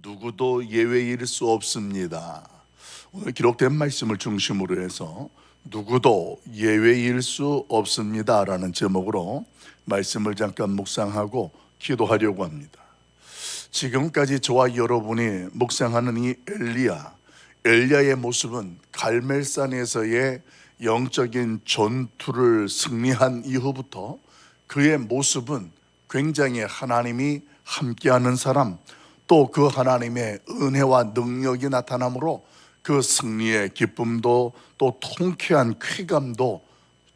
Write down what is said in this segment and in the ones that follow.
누구도 예외일 수 없습니다. 오늘 기록된 말씀을 중심으로 해서 누구도 예외일 수 없습니다 라는 제목으로 말씀을 잠깐 묵상하고 기도하려고 합니다. 지금까지 저와 여러분이 묵상하는 이 엘리야의 모습은 갈멜산에서의 영적인 전투를 승리한 이후부터 그의 모습은 굉장히 하나님이 함께하는 사람, 또 그 하나님의 은혜와 능력이 나타나므로 그 승리의 기쁨도 또 통쾌한 쾌감도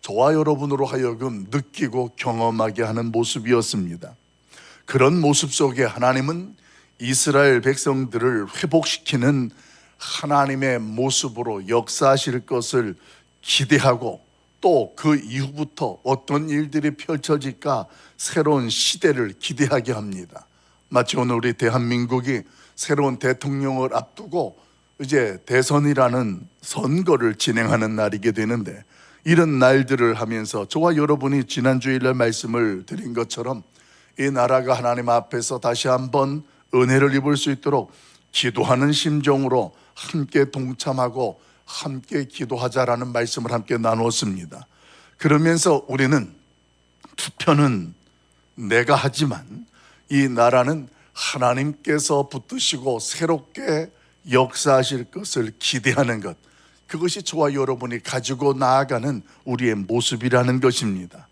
저와 여러분으로 하여금 느끼고 경험하게 하는 모습이었습니다. 그런 모습 속에 하나님은 이스라엘 백성들을 회복시키는 하나님의 모습으로 역사하실 것을 기대하고 또 그 이후부터 어떤 일들이 펼쳐질까 새로운 시대를 기대하게 합니다. 마치 오늘 우리 대한민국이 새로운 대통령을 앞두고 이제 대선이라는 선거를 진행하는 날이게 되는데, 이런 날들을 하면서 저와 여러분이 지난 주일날 말씀을 드린 것처럼 이 나라가 하나님 앞에서 다시 한번 은혜를 입을 수 있도록 기도하는 심정으로 함께 동참하고 함께 기도하자라는 말씀을 함께 나누었습니다. 그러면서 우리는 투표는 내가 하지만 이 나라는 하나님께서 붙드시고 새롭게 역사하실 것을 기대하는 것, 그것이 저와 여러분이 가지고 나아가는 우리의 모습이라는 것입니다.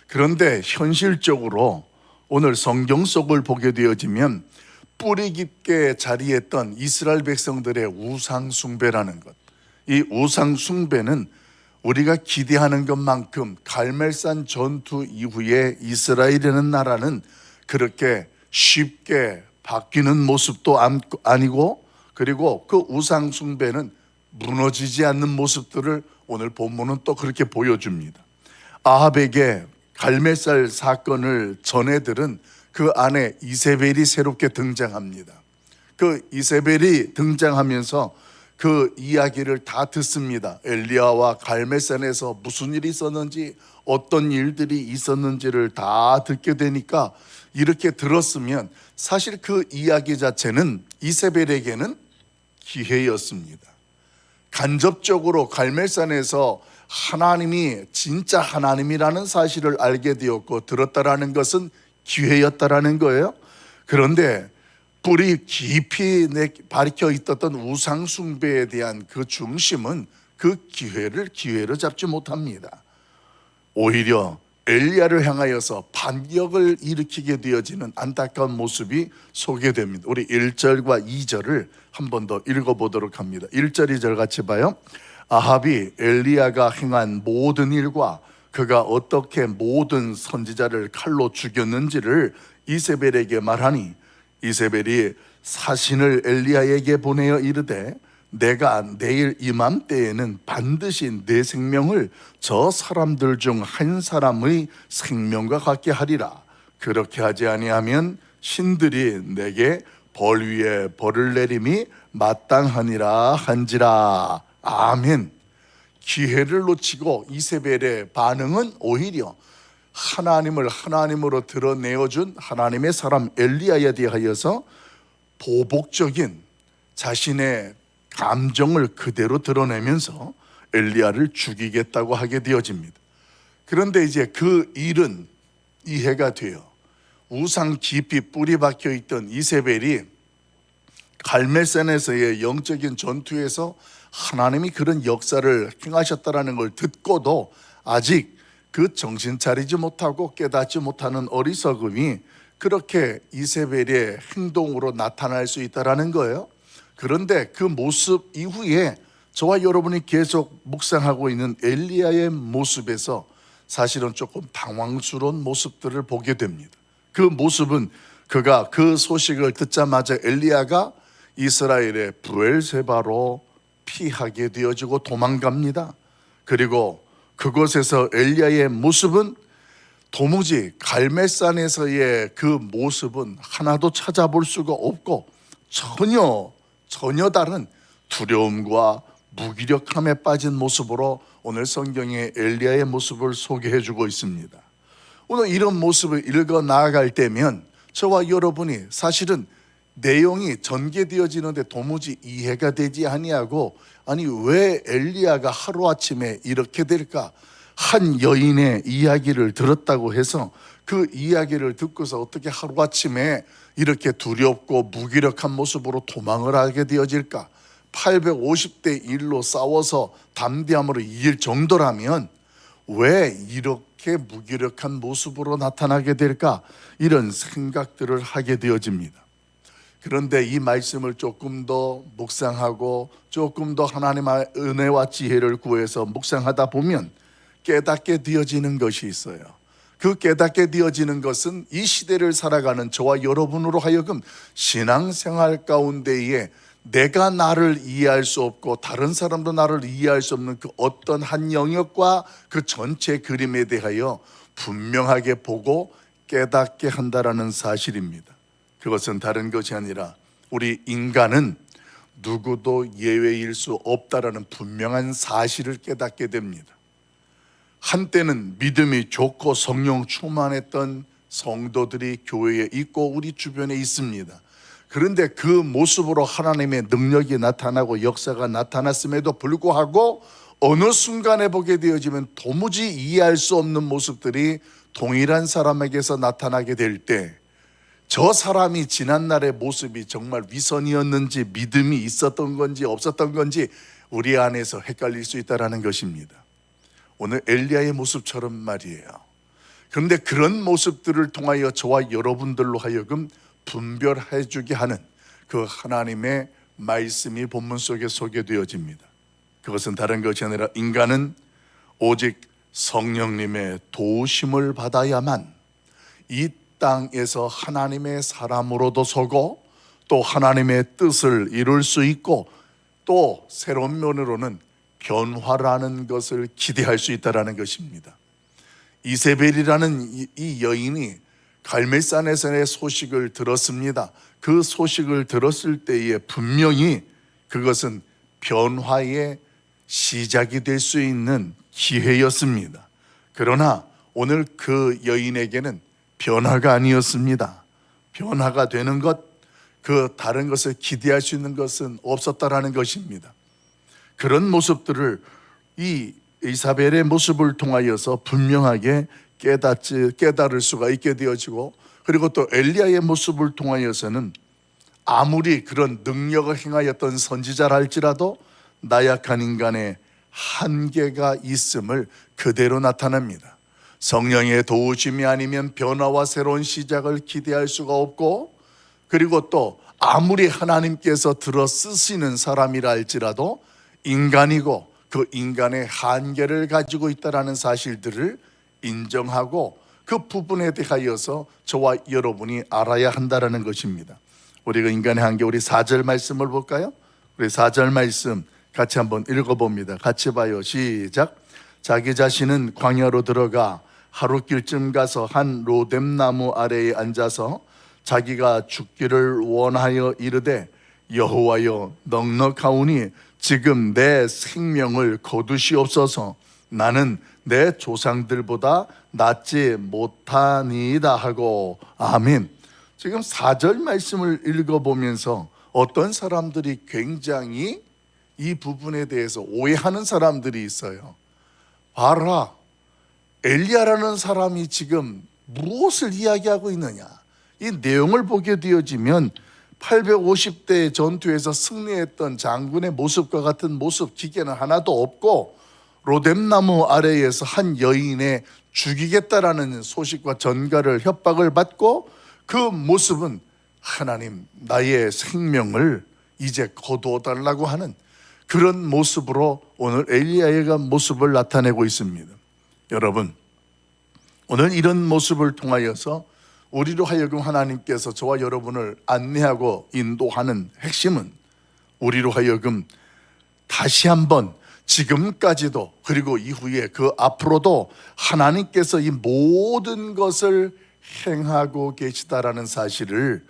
그런데 현실적으로 오늘 성경 속을 보게 되어지면 뿌리 깊게 자리했던 이스라엘 백성들의 우상 숭배라는 것, 이 우상 숭배는 우리가 기대하는 것만큼 갈멜산 전투 이후에 이스라엘이라는 나라는 그렇게 쉽게 바뀌는 모습도 아니고, 그리고 그 우상 숭배는 무너지지 않는 모습들을 오늘 본문은 또 그렇게 보여줍니다. 아합에게 갈멜산 사건을 전해들은 그 안에 이세벨이 새롭게 등장합니다. 그 이세벨이 등장하면서 그 이야기를 다 듣습니다. 엘리야와 갈멜산에서 무슨 일이 있었는지, 어떤 일들이 있었는지를 다 듣게 되니까, 이렇게 들었으면 사실 그 이야기 자체는 이세벨에게는 기회였습니다. 간접적으로 갈멜산에서 하나님이 진짜 하나님이라는 사실을 알게 되었고 들었다라는 것은 기회였다라는 거예요. 그런데 뿌리 깊이 박혀 있었던 우상 숭배에 대한 그 중심은 그 기회를 잡지 못합니다. 오히려 엘리야를 향하여서 반격을 일으키게 되어지는 안타까운 모습이 소개됩니다. 우리 1절과 2절을 한 번 더 읽어보도록 합니다. 1절 2절 같이 봐요. 아합이 엘리야가 행한 모든 일과 그가 어떻게 모든 선지자를 칼로 죽였는지를 이세벨에게 말하니, 이세벨이 사신을 엘리야에게 보내어 이르되 내가 내일 이맘때에는 반드시 내 생명을 저 사람들 중 한 사람의 생명과 같게 하리라. 그렇게 하지 아니하면 신들이 내게 벌 위에 벌을 내림이 마땅하니라 한지라. 아멘. 기회를 놓치고 이세벨의 반응은 오히려 하나님을 하나님으로 드러내어준 하나님의 사람 엘리야에 대하여서 보복적인 자신의 감정을 그대로 드러내면서 엘리야를 죽이겠다고 하게 되어집니다. 그런데 이제 그 일은 이해가 돼요. 우상 깊이 뿌리 박혀 있던 이세벨이 갈멜산에서의 영적인 전투에서 하나님이 그런 역사를 행하셨다는 걸 듣고도 아직 그 정신 차리지 못하고 깨닫지 못하는 어리석음이 그렇게 이세벨의 행동으로 나타날 수 있다는 거예요. 그런데 그 모습 이후에 저와 여러분이 계속 묵상하고 있는 엘리야의 모습에서 사실은 조금 당황스러운 모습들을 보게 됩니다. 그 모습은 그가 그 소식을 듣자마자 엘리야가 이스라엘의 브엘세바로 피하게 되어지고 도망갑니다. 그리고 그곳에서 엘리야의 모습은 도무지 갈멜산에서의 그 모습은 하나도 찾아볼 수가 없고 전혀 다른 두려움과 무기력함에 빠진 모습으로 오늘 성경에 엘리야의 모습을 소개해 주고 있습니다. 오늘 이런 모습을 읽어 나아갈 때면 저와 여러분이 사실은 내용이 전개되어지는데 도무지 이해가 되지 아니하고, 아니 왜 엘리야가 하루아침에 이렇게 될까? 한 여인의 이야기를 들었다고 해서 그 이야기를 듣고서 어떻게 하루아침에 이렇게 두렵고 무기력한 모습으로 도망을 하게 되어질까? 850대 1로 싸워서 담대함으로 이길 정도라면 왜 이렇게 무기력한 모습으로 나타나게 될까? 이런 생각들을 하게 되어집니다. 그런데 이 말씀을 조금 더 묵상하고 조금 더 하나님의 은혜와 지혜를 구해서 묵상하다 보면 깨닫게 되어지는 것이 있어요. 그 깨닫게 되어지는 것은 이 시대를 살아가는 저와 여러분으로 하여금 신앙생활 가운데에 내가 나를 이해할 수 없고 다른 사람도 나를 이해할 수 없는 그 어떤 한 영역과 그 전체 그림에 대하여 분명하게 보고 깨닫게 한다라는 사실입니다. 그것은 다른 것이 아니라 우리 인간은 누구도 예외일 수 없다라는 분명한 사실을 깨닫게 됩니다. 한때는 믿음이 좋고 성령 충만했던 성도들이 교회에 있고 우리 주변에 있습니다. 그런데 그 모습으로 하나님의 능력이 나타나고 역사가 나타났음에도 불구하고 어느 순간에 보게 되어지면 도무지 이해할 수 없는 모습들이 동일한 사람에게서 나타나게 될 때 저 사람이 지난날의 모습이 정말 위선이었는지 믿음이 있었던 건지 없었던 건지 우리 안에서 헷갈릴 수 있다는 것입니다. 오늘 엘리야의 모습처럼 말이에요. 그런데 그런 모습들을 통하여 저와 여러분들로 하여금 분별해 주게 하는 그 하나님의 말씀이 본문 속에 소개되어집니다. 그것은 다른 것이 아니라 인간은 오직 성령님의 도우심을 받아야만 이 땅에서 하나님의 사람으로도 서고 또 하나님의 뜻을 이룰 수 있고 또 새로운 면으로는 변화라는 것을 기대할 수 있다는 것입니다. 이세벨이라는 이 여인이 갈멜산에서의 소식을 들었습니다. 그 소식을 들었을 때에 분명히 그것은 변화의 시작이 될 수 있는 기회였습니다. 그러나 오늘 그 여인에게는 변화가 아니었습니다. 변화가 되는 것, 그 다른 것을 기대할 수 있는 것은 없었다라는 것입니다. 그런 모습들을 이 이사벨의 모습을 통하여서 분명하게 깨달을 수가 있게 되어지고, 그리고 또 엘리야의 모습을 통하여서는 아무리 그런 능력을 행하였던 선지자라 할지라도 나약한 인간의 한계가 있음을 그대로 나타냅니다. 성령의 도우심이 아니면 변화와 새로운 시작을 기대할 수가 없고, 그리고 또 아무리 하나님께서 들어 쓰시는 사람이라 할지라도 인간이고 그 인간의 한계를 가지고 있다는 사실들을 인정하고 그 부분에 대하여서 저와 여러분이 알아야 한다는 것입니다. 우리가 인간의 한계, 우리 4절 말씀을 볼까요? 우리 4절 말씀 같이 한번 읽어봅니다. 같이 봐요. 시작. 자기 자신은 광야로 들어가 하루길쯤 가서 한 로뎀나무 아래에 앉아서 자기가 죽기를 원하여 이르되 여호와여 넉넉하오니 지금 내 생명을 거두시옵소서. 나는 내 조상들보다 낫지 못하니이다 하고. 아멘. 지금 4절 말씀을 읽어보면서 어떤 사람들이 굉장히 이 부분에 대해서 오해하는 사람들이 있어요. 봐라, 엘리야라는 사람이 지금 무엇을 이야기하고 있느냐. 이 내용을 보게 되어지면 850대 전투에서 승리했던 장군의 모습과 같은 모습, 기계는 하나도 없고 로뎀나무 아래에서 한 여인의 죽이겠다라는 소식과 전가를 협박을 받고 그 모습은 하나님 나의 생명을 이제 거두어 달라고 하는 그런 모습으로 오늘 엘리야의 모습을 나타내고 있습니다. 여러분, 오늘 이런 모습을 통하여서 우리로 하여금 하나님께서 저와 여러분을 안내하고 인도하는 핵심은 우리로 하여금 다시 한번 지금까지도 그리고 이후에 그 앞으로도 하나님께서 이 모든 것을 행하고 계시다라는 사실을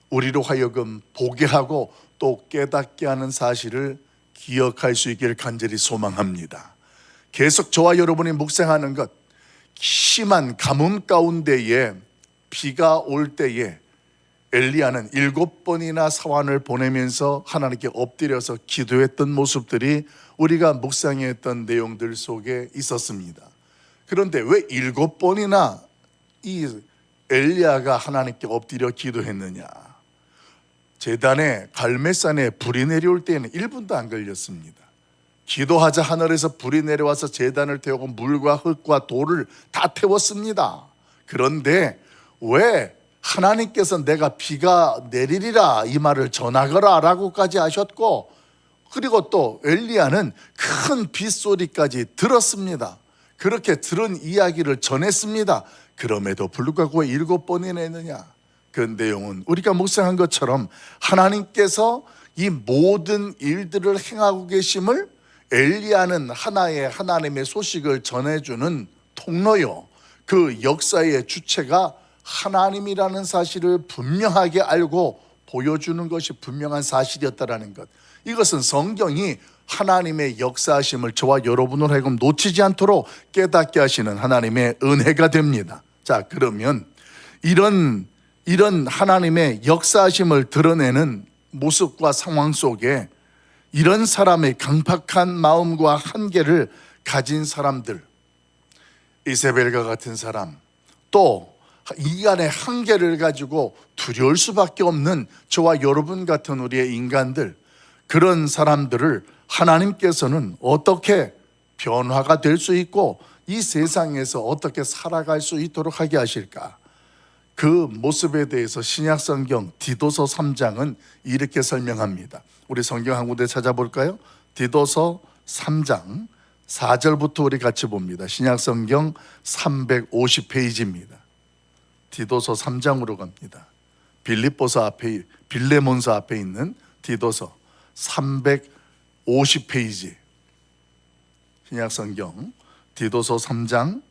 우리로 하여금 보게 하고 또 깨닫게 하는 사실을 기억할 수 있기를 간절히 소망합니다. 계속 저와 여러분이 묵상하는 것, 심한 가뭄 가운데에 비가 올 때에 엘리야는 7번이나 사환을 보내면서 하나님께 엎드려서 기도했던 모습들이 우리가 묵상했던 내용들 속에 있었습니다. 그런데 왜 7번이나 이 엘리야가 하나님께 엎드려 기도했느냐? 제단에 갈멜산에 불이 내려올 때에는 1분도 안 걸렸습니다. 기도하자 하늘에서 불이 내려와서 제단을 태우고 물과 흙과 돌을 다 태웠습니다. 그런데 왜 하나님께서 내가 비가 내리리라 이 말을 전하거라 라고까지 하셨고, 그리고 또 엘리야는 큰 빗소리까지 들었습니다. 그렇게 들은 이야기를 전했습니다. 그럼에도 불구하고 7번이나 했느냐? 그 내용은 우리가 묵상한 것처럼 하나님께서 이 모든 일들을 행하고 계심을 엘리야는 하나의 하나님의 소식을 전해주는 통로요, 그 역사의 주체가 하나님이라는 사실을 분명하게 알고 보여주는 것이 분명한 사실이었다라는 것, 이것은 성경이 하나님의 역사하심을 저와 여러분을 하여금 놓치지 않도록 깨닫게 하시는 하나님의 은혜가 됩니다. 자, 그러면 이런 하나님의 역사하심을 드러내는 모습과 상황 속에 이런 사람의 강팍한 마음과 한계를 가진 사람들, 이세벨과 같은 사람, 또 인간의 한계를 가지고 두려울 수밖에 없는 저와 여러분 같은 우리의 인간들, 그런 사람들을 하나님께서는 어떻게 변화가 될 수 있고 이 세상에서 어떻게 살아갈 수 있도록 하게 하실까? 그 모습에 대해서 신약성경 디도서 3장은 이렇게 설명합니다. 우리 성경 한 군데 찾아볼까요? 디도서 3장 4절부터 우리 같이 봅니다. 신약성경 350페이지입니다. 디도서 3장으로 갑니다. 빌립보서 앞에, 빌레몬서 앞에 있는 디도서 350페이지, 신약성경 디도서 3장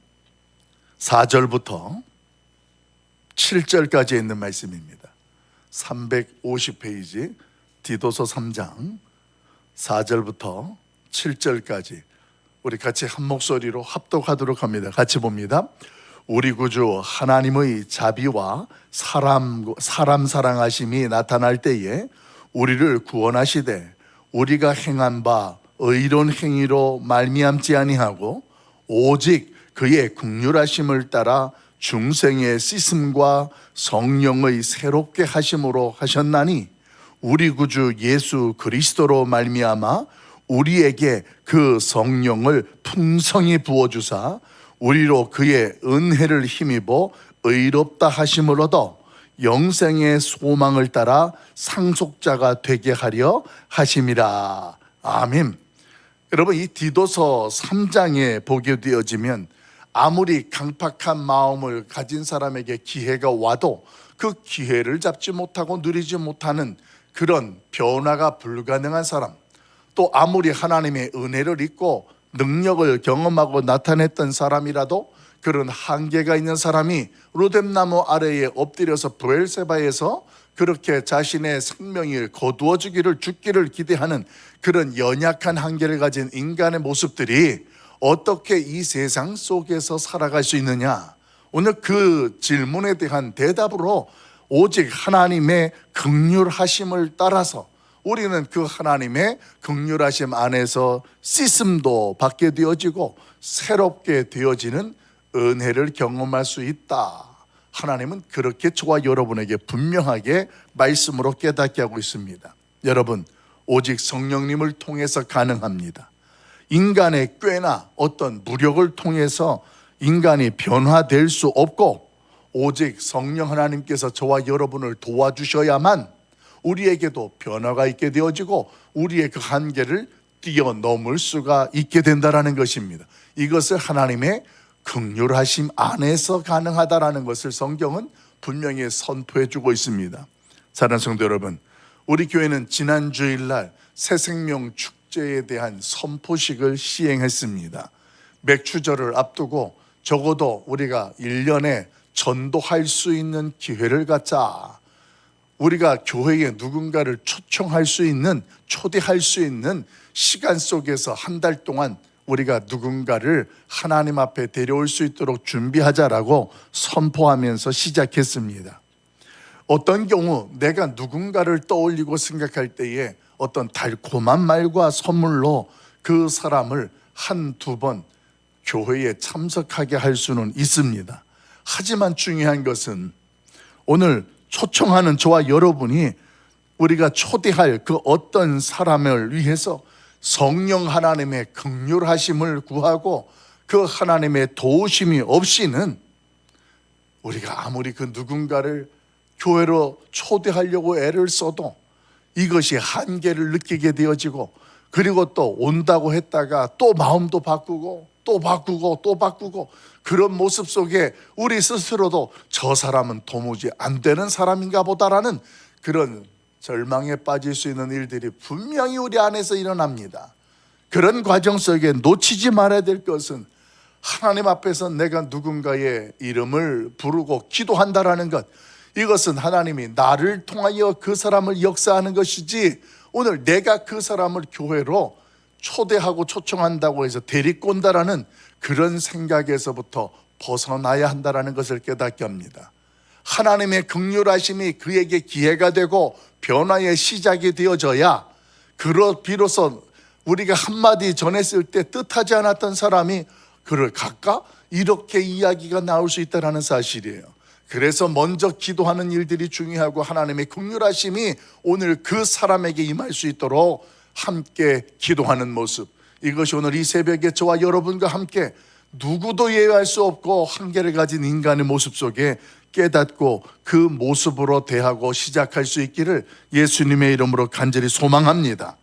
4절부터 7절까지 있는 말씀입니다. 350페이지 디도서 3장 4절부터 7절까지 우리 같이 한 목소리로 합독하도록 합니다. 같이 봅니다. 우리 구주 하나님의 자비와 사람 사랑하심이 나타날 때에 우리를 구원하시되 우리가 행한 바 의로운 행위로 말미암지 아니하고 오직 그의 긍휼하심을 따라 중생의 씻음과 성령의 새롭게 하심으로 하셨나니 우리 구주 예수 그리스도로 말미암아 우리에게 그 성령을 풍성히 부어주사 우리로 그의 은혜를 힘입어 의롭다 하심을 얻어 영생의 소망을 따라 상속자가 되게 하려 하심이라. 아멘. 여러분, 이 디도서 3장에 보게 되어지면 아무리 강팍한 마음을 가진 사람에게 기회가 와도 그 기회를 잡지 못하고 누리지 못하는 그런 변화가 불가능한 사람, 또 아무리 하나님의 은혜를 입고 능력을 경험하고 나타냈던 사람이라도 그런 한계가 있는 사람이 로뎀나무 아래에 엎드려서 브엘세바에서 그렇게 자신의 생명을 거두어 주기를, 죽기를 기대하는 그런 연약한 한계를 가진 인간의 모습들이 어떻게 이 세상 속에서 살아갈 수 있느냐? 오늘 그 질문에 대한 대답으로 오직 하나님의 긍휼하심을 따라서 우리는 그 하나님의 긍휼하심 안에서 씻음도 받게 되어지고 새롭게 되어지는 은혜를 경험할 수 있다. 하나님은 그렇게 저와 여러분에게 분명하게 말씀으로 깨닫게 하고 있습니다. 여러분, 오직 성령님을 통해서 가능합니다. 인간의 꾀나 어떤 무력을 통해서 인간이 변화될 수 없고 오직 성령 하나님께서 저와 여러분을 도와주셔야만 우리에게도 변화가 있게 되어지고 우리의 그 한계를 뛰어넘을 수가 있게 된다는 것입니다. 이것을 하나님의 긍휼하심 안에서 가능하다라는 것을 성경은 분명히 선포해 주고 있습니다. 사랑하는 성도 여러분, 우리 교회는 지난 주일날 새생명 축제에 대한 선포식을 시행했습니다. 맥추절을 앞두고 적어도 우리가 1년에 전도할 수 있는 기회를 갖자, 우리가 교회에 누군가를 초청할 수 있는, 초대할 수 있는 시간 속에서 한 달 동안 우리가 누군가를 하나님 앞에 데려올 수 있도록 준비하자라고 선포하면서 시작했습니다. 어떤 경우 내가 누군가를 떠올리고 생각할 때에 어떤 달콤한 말과 선물로 그 사람을 한두 번 교회에 참석하게 할 수는 있습니다. 하지만 중요한 것은 오늘 초청하는 저와 여러분이 우리가 초대할 그 어떤 사람을 위해서 성령 하나님의 긍휼하심을 구하고 그 하나님의 도우심이 없이는 우리가 아무리 그 누군가를 교회로 초대하려고 애를 써도 이것이 한계를 느끼게 되어지고, 그리고 또 온다고 했다가 또 마음도 바꾸고 또 바꾸고 또 바꾸고, 그런 모습 속에 우리 스스로도 저 사람은 도무지 안 되는 사람인가 보다라는 그런 절망에 빠질 수 있는 일들이 분명히 우리 안에서 일어납니다. 그런 과정 속에 놓치지 말아야 될 것은 하나님 앞에서 내가 누군가의 이름을 부르고 기도한다라는 것, 이것은 하나님이 나를 통하여 그 사람을 역사하는 것이지, 오늘 내가 그 사람을 교회로 초대하고 초청한다고 해서 데리고 온다라는 그런 생각에서부터 벗어나야 한다라는 것을 깨닫게 합니다. 하나님의 긍휼하심이 그에게 기회가 되고 변화의 시작이 되어져야 비로소 우리가 한마디 전했을 때 뜻하지 않았던 사람이 그를 갈까? 이렇게 이야기가 나올 수 있다는 사실이에요. 그래서 먼저 기도하는 일들이 중요하고 하나님의 긍휼하심이 오늘 그 사람에게 임할 수 있도록 함께 기도하는 모습, 이것이 오늘 이 새벽에 저와 여러분과 함께 누구도 예외할 수 없고 한계를 가진 인간의 모습 속에 깨닫고 그 모습으로 대하고 시작할 수 있기를 예수님의 이름으로 간절히 소망합니다.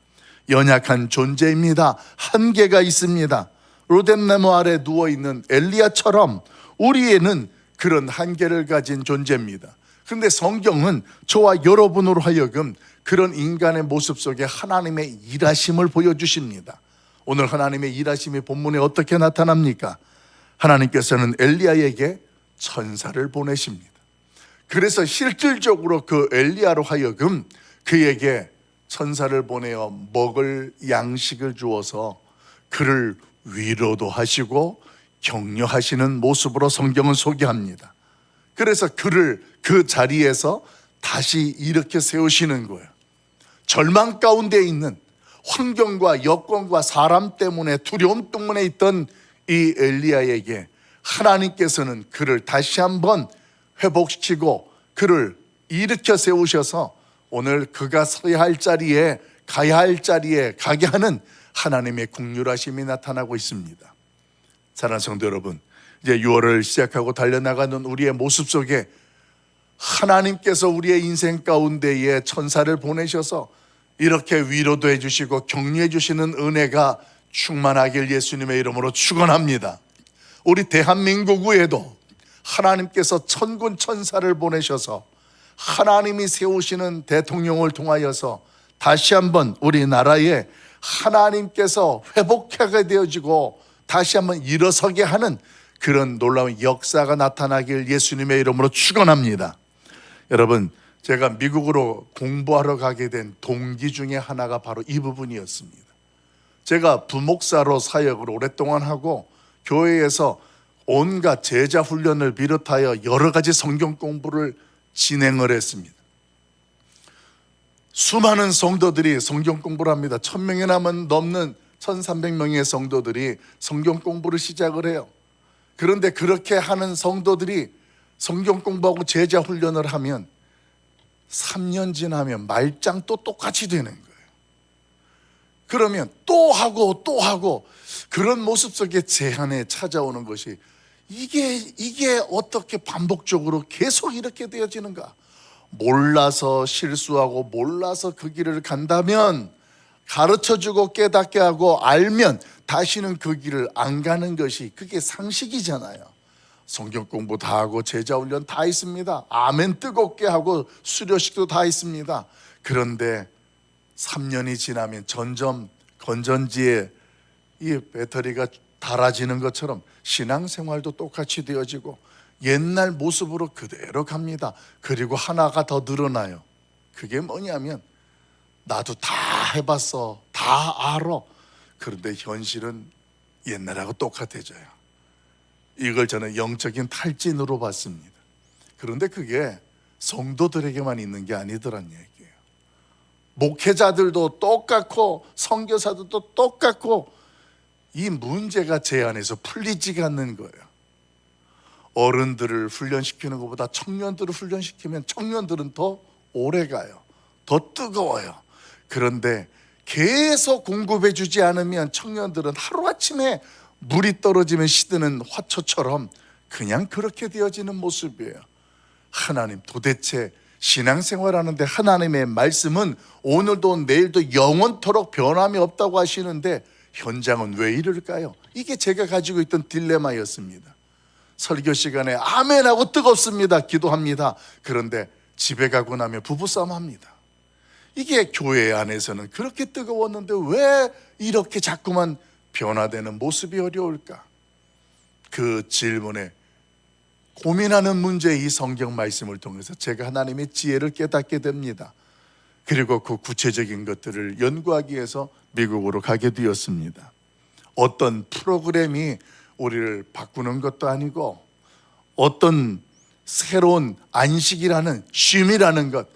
연약한 존재입니다. 한계가 있습니다. 로뎀나무 아래 누워있는 엘리야처럼 우리에는 그런 한계를 가진 존재입니다. 그런데 성경은 저와 여러분으로 하여금 그런 인간의 모습 속에 하나님의 일하심을 보여주십니다. 오늘 하나님의 일하심이 본문에 어떻게 나타납니까? 하나님께서는 엘리야에게 천사를 보내십니다. 그래서 실질적으로 그 엘리야로 하여금 그에게 천사를 보내어 먹을 양식을 주어서 그를 위로도 하시고 격려하시는 모습으로 성경은 소개합니다. 그래서 그를 그 자리에서 다시 일으켜 세우시는 거예요. 절망 가운데 있는 환경과 여건과 사람 때문에 두려움 때문에 있던 이 엘리야에게 하나님께서는 그를 다시 한번 회복시키고 그를 일으켜 세우셔서 오늘 그가 서야 할 자리에, 가야 할 자리에 가게 하는 하나님의 긍휼하심이 나타나고 있습니다. 사랑하는 성도 여러분, 이제 6월을 시작하고 달려나가는 우리의 모습 속에 하나님께서 우리의 인생 가운데에 천사를 보내셔서 이렇게 위로도 해주시고 격려해 주시는 은혜가 충만하길 예수님의 이름으로 축원합니다. 우리 대한민국 외에도 하나님께서 천군 천사를 보내셔서 하나님이 세우시는 대통령을 통하여서 다시 한번 우리나라에 하나님께서 회복하게 되어지고 다시 한번 일어서게 하는 그런 놀라운 역사가 나타나길 예수님의 이름으로 축원합니다. 여러분, 제가 미국으로 공부하러 가게 된 동기 중에 하나가 바로 이 부분이었습니다. 제가 부목사로 사역을 오랫동안 하고 교회에서 온갖 제자 훈련을 비롯하여 여러 가지 성경 공부를 진행을 했습니다. 수많은 성도들이 성경 공부를 합니다. 1000명이나 넘는 1300명의 성도들이 성경 공부를 시작을 해요. 그런데 그렇게 하는 성도들이 성경 공부하고 제자 훈련을 하면 3년 지나면 말짱 또 똑같이 되는 거예요. 그러면 또 하고 또 하고 그런 모습 속에 제한에 찾아오는 것이 이게 어떻게 반복적으로 계속 이렇게 되어지는가? 몰라서 실수하고 몰라서 그 길을 간다면 가르쳐주고 깨닫게 하고 알면 다시는 그 길을 안 가는 것이 그게 상식이잖아요. 성경 공부 다 하고 제자 훈련 다 있습니다. 아멘 뜨겁게 하고 수료식도 다 있습니다. 그런데 3년이 지나면 점점 건전지에 이 배터리가 닳아지는 것처럼 신앙생활도 똑같이 되어지고 옛날 모습으로 그대로 갑니다. 그리고 하나가 더 늘어나요. 그게 뭐냐면 나도 다 해봤어, 다 알아. 그런데 현실은 옛날하고 똑같아져요. 이걸 저는 영적인 탈진으로 봤습니다. 그런데 그게 성도들에게만 있는 게 아니더란 얘기예요. 목회자들도 똑같고 선교사들도 똑같고 이 문제가 제 안에서 풀리지가 않는 거예요. 어른들을 훈련시키는 것보다 청년들을 훈련시키면 청년들은 더 오래 가요. 더 뜨거워요. 그런데 계속 공급해 주지 않으면 청년들은 하루아침에 물이 떨어지면 시드는 화초처럼 그냥 그렇게 되어지는 모습이에요. 하나님, 도대체 신앙생활하는데 하나님의 말씀은 오늘도 내일도 영원토록 변함이 없다고 하시는데 현장은 왜 이럴까요? 이게 제가 가지고 있던 딜레마였습니다. 설교 시간에 아멘하고 뜨겁습니다. 기도합니다. 그런데 집에 가고 나면 부부싸움 합니다. 이게 교회 안에서는 그렇게 뜨거웠는데 왜 이렇게 자꾸만 변화되는 모습이 어려울까? 그 질문에 고민하는 문제의 이 성경 말씀을 통해서 제가 하나님의 지혜를 깨닫게 됩니다. 그리고 그 구체적인 것들을 연구하기 위해서 미국으로 가게 되었습니다. 어떤 프로그램이 우리를 바꾸는 것도 아니고 어떤 새로운 안식이라는 쉼이라는 것,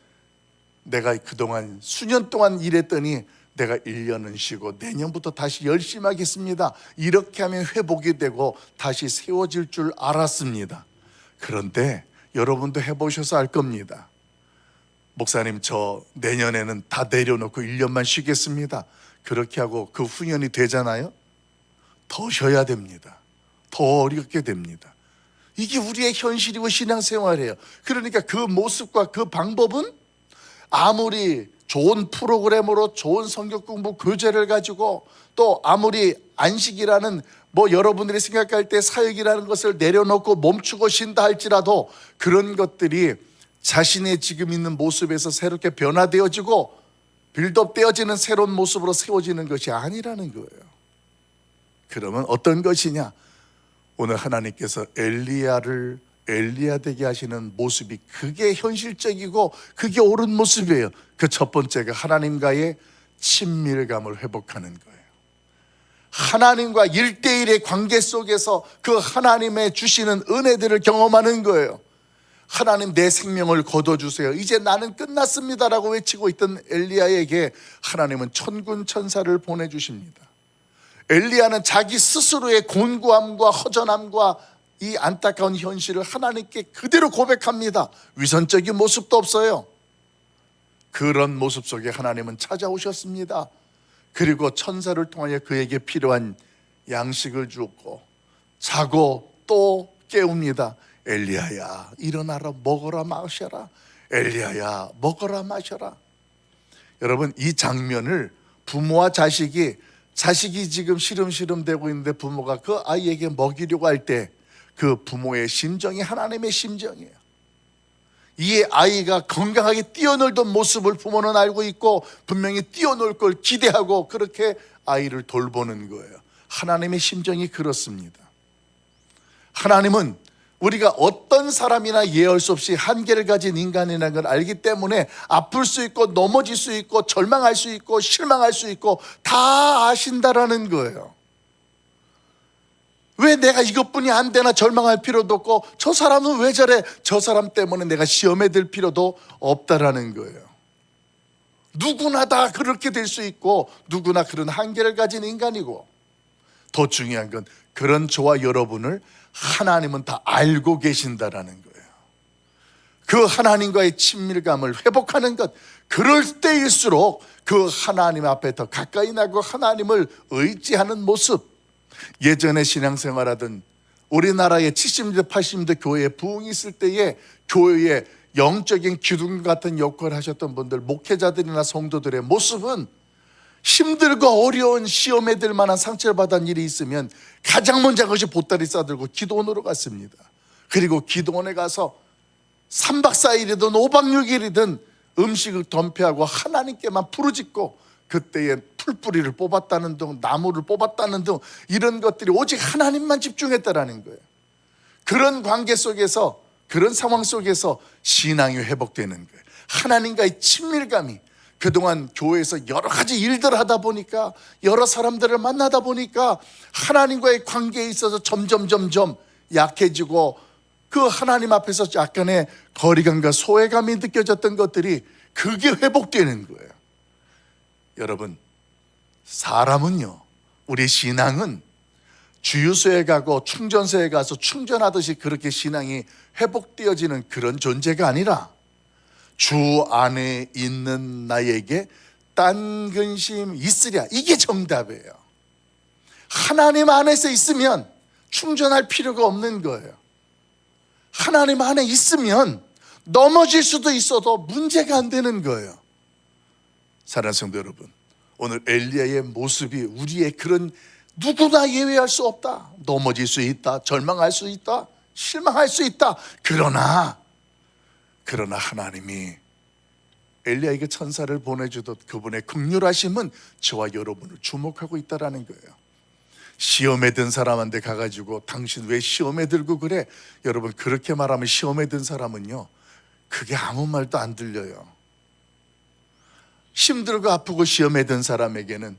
내가 그동안 수년 동안 일했더니 내가 1년은 쉬고 내년부터 다시 열심히 하겠습니다. 이렇게 하면 회복이 되고 다시 세워질 줄 알았습니다. 그런데 여러분도 해보셔서 알 겁니다. 목사님, 저 내년에는 다 내려놓고 1년만 쉬겠습니다. 그렇게 하고 그 후년이 되잖아요. 더 쉬어야 됩니다. 더 어렵게 됩니다. 이게 우리의 현실이고 신앙생활이에요. 그러니까 그 모습과 그 방법은 아무리 좋은 프로그램으로 좋은 성경 공부 교재를 가지고 또 아무리 안식이라는 여러분들이 생각할 때 사역이라는 것을 내려놓고 멈추고 쉰다 할지라도 그런 것들이 자신의 지금 있는 모습에서 새롭게 변화되어지고 빌드업되어지는 새로운 모습으로 세워지는 것이 아니라는 거예요. 그러면 어떤 것이냐? 오늘 하나님께서 엘리야를 엘리야 되게 하시는 모습이 그게 현실적이고 그게 옳은 모습이에요. 그 첫 번째가 하나님과의 친밀감을 회복하는 거예요. 하나님과 1대1의 관계 속에서 그 하나님의 주시는 은혜들을 경험하는 거예요. 하나님, 내 생명을 거둬주세요. 이제 나는 끝났습니다라고 외치고 있던 엘리야에게 하나님은 천군 천사를 보내주십니다. 엘리야는 자기 스스로의 곤고함과 허전함과 이 안타까운 현실을 하나님께 그대로 고백합니다. 위선적인 모습도 없어요. 그런 모습 속에 하나님은 찾아오셨습니다. 그리고 천사를 통하여 그에게 필요한 양식을 주었고 자고 또 깨웁니다. 엘리야야, 일어나라, 먹어라 마셔라. 엘리야야, 먹어라 마셔라. 여러분, 이 장면을 부모와 자식이 지금 시름시름 대고 있는데 부모가 그 아이에게 먹이려고 할 때 그 부모의 심정이 하나님의 심정이에요. 이 아이가 건강하게 뛰어놀던 모습을 부모는 알고 있고 분명히 뛰어놀 걸 기대하고 그렇게 아이를 돌보는 거예요. 하나님의 심정이 그렇습니다. 하나님은 우리가 어떤 사람이나 예할 수 없이 한계를 가진 인간이라는 걸 알기 때문에 아플 수 있고 넘어질 수 있고 절망할 수 있고 실망할 수 있고 다 아신다라는 거예요. 왜 내가 이것뿐이 안 되나 절망할 필요도 없고 저 사람은 왜 저래, 저 사람 때문에 내가 시험에 들 필요도 없다라는 거예요. 누구나 다 그렇게 될 수 있고 누구나 그런 한계를 가진 인간이고 더 중요한 건 그런 저와 여러분을 하나님은 다 알고 계신다라는 거예요. 그 하나님과의 친밀감을 회복하는 것, 그럴 때일수록 그 하나님 앞에 더 가까이 나고 하나님을 의지하는 모습. 예전에 신앙생활하던 우리나라의 70년대 80년대 교회에 부흥이 있을 때에 교회에 영적인 기둥 같은 역할을 하셨던 분들, 목회자들이나 성도들의 모습은 힘들고 어려운 시험에 들 만한 상처를 받은 일이 있으면 가장 먼저 한 것이 보따리 싸들고 기도원으로 갔습니다. 그리고 기도원에 가서 3박 4일이든 5박 6일이든 음식을 덤패하고 하나님께만 부르짖고 그때에 풀뿌리를 뽑았다는 등 나무를 뽑았다는 등 이런 것들이 오직 하나님만 집중했다라는 거예요. 그런 관계 속에서, 그런 상황 속에서 신앙이 회복되는 거예요. 하나님과의 친밀감이, 그동안 교회에서 여러 가지 일들을 하다 보니까 여러 사람들을 만나다 보니까 하나님과의 관계에 있어서 점점 약해지고 그 하나님 앞에서 약간의 거리감과 소외감이 느껴졌던 것들이 그게 회복되는 거예요. 여러분, 사람은요, 우리 신앙은 주유소에 가고 충전소에 가서 충전하듯이 그렇게 신앙이 회복되어지는 그런 존재가 아니라 주 안에 있는 나에게 딴 근심 있으랴, 이게 정답이에요. 하나님 안에서 있으면 충전할 필요가 없는 거예요. 하나님 안에 있으면 넘어질 수도 있어도 문제가 안 되는 거예요. 사랑하는 성도 여러분, 오늘 엘리야의 모습이 우리의 그런, 누구나 예외할 수 없다. 넘어질 수 있다, 절망할 수 있다, 실망할 수 있다. 그러나 하나님이 엘리야에게 천사를 보내주듯 그분의 긍휼하심은 저와 여러분을 주목하고 있다라는 거예요. 시험에 든 사람한테 가가지고 당신 왜 시험에 들고 그래? 여러분, 그렇게 말하면 시험에 든 사람은요, 그게 아무 말도 안 들려요. 힘들고 아프고 시험에 든 사람에게는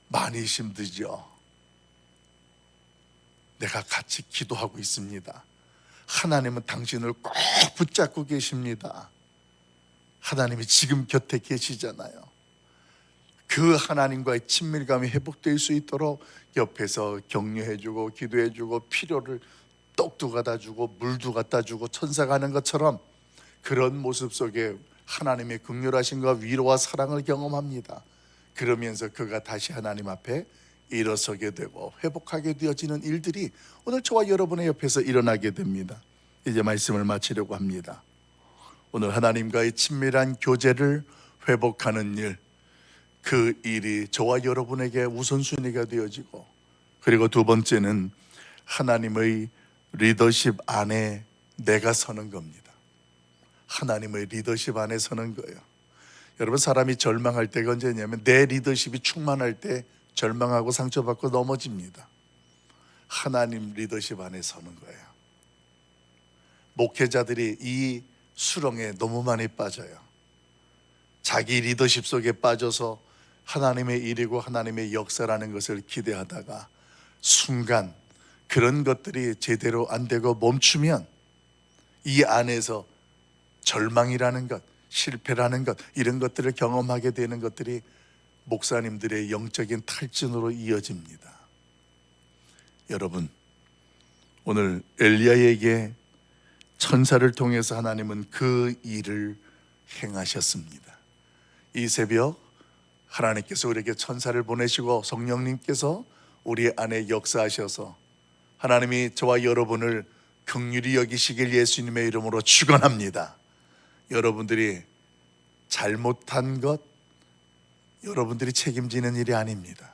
많이 힘들죠. 내가 같이 기도하고 있습니다. 하나님은 당신을 꼭 붙잡고 계십니다. 하나님이 지금 곁에 계시잖아요. 그 하나님과의 친밀감이 회복될 수 있도록 옆에서 격려해주고 기도해주고 필요를 떡도 갖다 주고 물도 갖다 주고 천사가 하는 것처럼 그런 모습 속에 하나님의 긍휼하심과 위로와 사랑을 경험합니다. 그러면서 그가 다시 하나님 앞에 일어서게 되고 회복하게 되어지는 일들이 오늘 저와 여러분의 옆에서 일어나게 됩니다. 이제 말씀을 마치려고 합니다. 오늘 하나님과의 친밀한 교제를 회복하는 일, 그 일이 저와 여러분에게 우선순위가 되어지고, 그리고 두 번째는 하나님의 리더십 안에 내가 서는 겁니다. 하나님의 리더십 안에 서는 거예요. 여러분, 사람이 절망할 때가 언제냐면 내 리더십이 충만할 때 절망하고 상처받고 넘어집니다. 하나님 리더십 안에 서는 거예요. 목회자들이 이 수렁에 너무 많이 빠져요. 자기 리더십 속에 빠져서 하나님의 일이고 하나님의 역사라는 것을 기대하다가 순간 그런 것들이 제대로 안 되고 멈추면 이 안에서 절망이라는 것, 실패라는 것, 이런 것들을 경험하게 되는 것들이 목사님들의 영적인 탈진으로 이어집니다. 여러분, 오늘 엘리야에게 천사를 통해서 하나님은 그 일을 행하셨습니다. 이 새벽 하나님께서 우리에게 천사를 보내시고 성령님께서 우리 안에 역사하셔서 하나님이 저와 여러분을 긍휼히 여기시길 예수님의 이름으로 축원합니다. 여러분들이 잘못한 것, 여러분들이 책임지는 일이 아닙니다.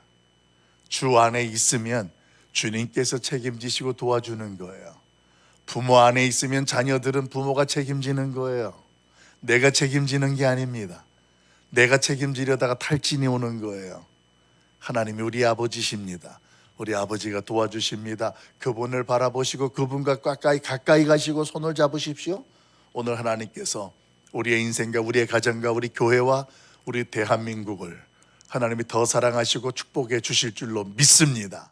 주 안에 있으면 주님께서 책임지시고 도와주는 거예요. 부모 안에 있으면 자녀들은 부모가 책임지는 거예요. 내가 책임지는 게 아닙니다. 내가 책임지려다가 탈진이 오는 거예요. 하나님이 우리 아버지십니다. 우리 아버지가 도와주십니다. 그분을 바라보시고 그분과 가까이 가시고 손을 잡으십시오. 오늘 하나님께서 우리의 인생과 우리의 가정과 우리 교회와 우리 대한민국을 하나님이 더 사랑하시고 축복해 주실 줄로 믿습니다.